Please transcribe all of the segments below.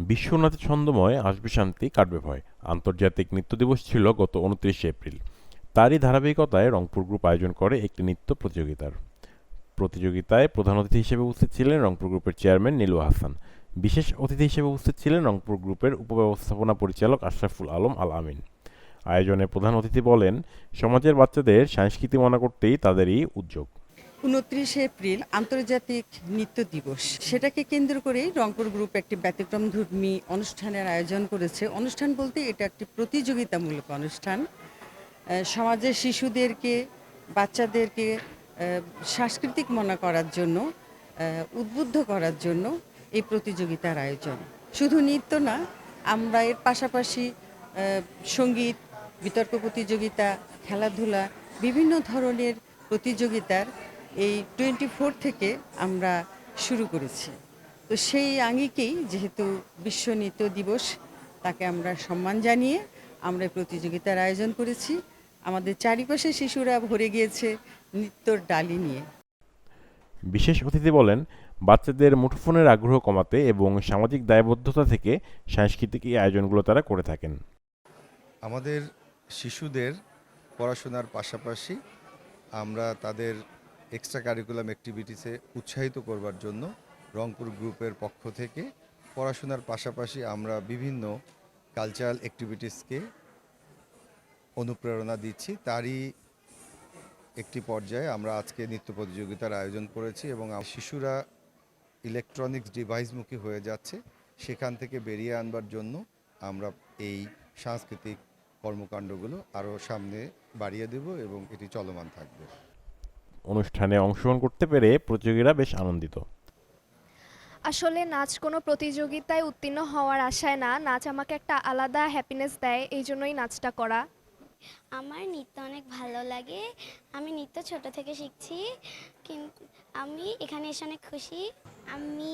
বিশ্ব নাচে ছন্দময় আসবে শান্তি কাটবে ভয় আন্তর্জাতিক নৃত্য দিবস ছিল গত ২৯ এপ্রিল। তারই ধারাবাহিকতায় রংপুর গ্রুপ আয়োজন করে একটি নৃত্য প্রতিযোগিতায় প্রধান অতিথি হিসেবে উপস্থিত ছিলেন রংপুর গ্রুপের চেয়ারম্যান নীলু হাসান। বিশেষ অতিথি হিসেবে উপস্থিত ছিলেন রংপুর গ্রুপের উপব্যবস্থাপনা পরিচালক আশরাফুল আলম আল আমিন। আয়োজনে প্রধান অতিথি বলেন, সমাজের বাচ্চাদের সংস্কৃতি মনা করতেই তাদেরই উদ্যোগ। ২৯ এপ্রিল আন্তর্জাতিক নৃত্য দিবস, সেটাকে কেন্দ্র করেই রংপুর গ্রুপ একটি ব্যতিক্রমধর্মী অনুষ্ঠানের আয়োজন করেছে। অনুষ্ঠান বলতে এটা একটি প্রতিযোগিতামূলক অনুষ্ঠান। সমাজের শিশুদেরকে, বাচ্চাদেরকে সাংস্কৃতিক মনা করার জন্য, উদ্বুদ্ধ করার জন্য এই প্রতিযোগিতার আয়োজন। শুধু নৃত্য না, আমরা এর পাশাপাশি সঙ্গীত, বিতর্ক প্রতিযোগিতা, খেলাধুলা, বিভিন্ন ধরনের প্রতিযোগিতার এই 24 থেকে আমরা শুরু করেছি। তো সেই আঙ্গিকেই যেহেতু বিশ্ব নৃত্য দিবস, তাকে আমরা সম্মান জানিয়ে আমরা এই প্রতিযোগিতার আয়োজন করেছি। আমাদের চারিপাশে শিশুরা ভরে গিয়েছে নৃত্যর ডালি নিয়ে। বিশেষ অতিথি বলেন, বাচ্চাদের মুঠোফোনের আগ্রহ কমাতে এবং সামাজিক দায়বদ্ধতা থেকে সাংস্কৃতিক এই আয়োজনগুলো তারা করে থাকেন। আমাদের শিশুদের পড়াশোনার পাশাপাশি আমরা তাদের এক্সট্রা কারিকুলাম অ্যাক্টিভিটিসে উৎসাহিত করবার জন্য রংপুর গ্রুপের পক্ষ থেকে পড়াশোনার পাশাপাশি আমরা বিভিন্ন কালচারাল অ্যাক্টিভিটিসকে অনুপ্রেরণা দিচ্ছি। তারই একটি পর্যায়ে আমরা আজকে নৃত্য প্রতিযোগিতার আয়োজন করেছি এবং শিশুরা ইলেকট্রনিক্স ডিভাইসমুখী হয়ে যাচ্ছে, সেখান থেকে বেরিয়ে আনবার জন্য আমরা এই সাংস্কৃতিক কর্মকাণ্ডগুলো আরও সামনে বাড়িয়ে দেব এবং এটি চলমান থাকবে। অনুষ্ঠানে অংশগ্রহণ করতে পেরে প্রতিযোগীরা বেশ আনন্দিত। আসলে নাচ কোনো প্রতিযোগিতায় উত্তীর্ণ হওয়ার আশায় না, নাচ আমাকে একটা আলাদা হ্যাপিনেস দেয়, এই জন্যই নাচটা করা। আমার নৃত্য অনেক ভালো লাগে। আমি নৃত্য ছোট থেকে শিখছি, কিন্তু আমি এখানে এসে অনেক খুশি। আমি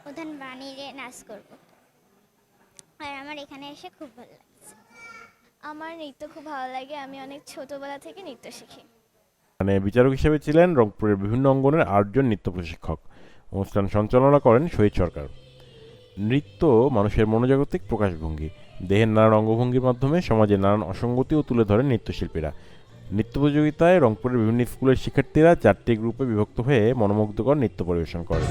প্রধান বানিয়ে নাচ করব, আর আমার এখানে এসে খুব ভালো লাগছে। আমার নৃত্য খুব ভালো লাগে, আমি অনেক ছোটবেলা থেকে নৃত্য শিখি। বিচারক হিসেবে ছিলেন রংপুরের বিভিন্ন অঙ্গনের ৮ জন নৃত্য প্রশিক্ষক। অনুষ্ঠান সঞ্চালনা করেন শহীদ সরকার। নৃত্য মানুষের মনোজাগতিক প্রকাশভঙ্গি। দেহের নানান অঙ্গভঙ্গির মাধ্যমে সমাজের নানান অসঙ্গতিও তুলে ধরেন নৃত্যশিল্পীরা। নৃত্য প্রতিযোগিতায় রংপুরের বিভিন্ন স্কুলের শিক্ষার্থীরা ৪টি গ্রুপে বিভক্ত হয়ে মনোমুগ্ধকর নৃত্য পরিবেশন করে।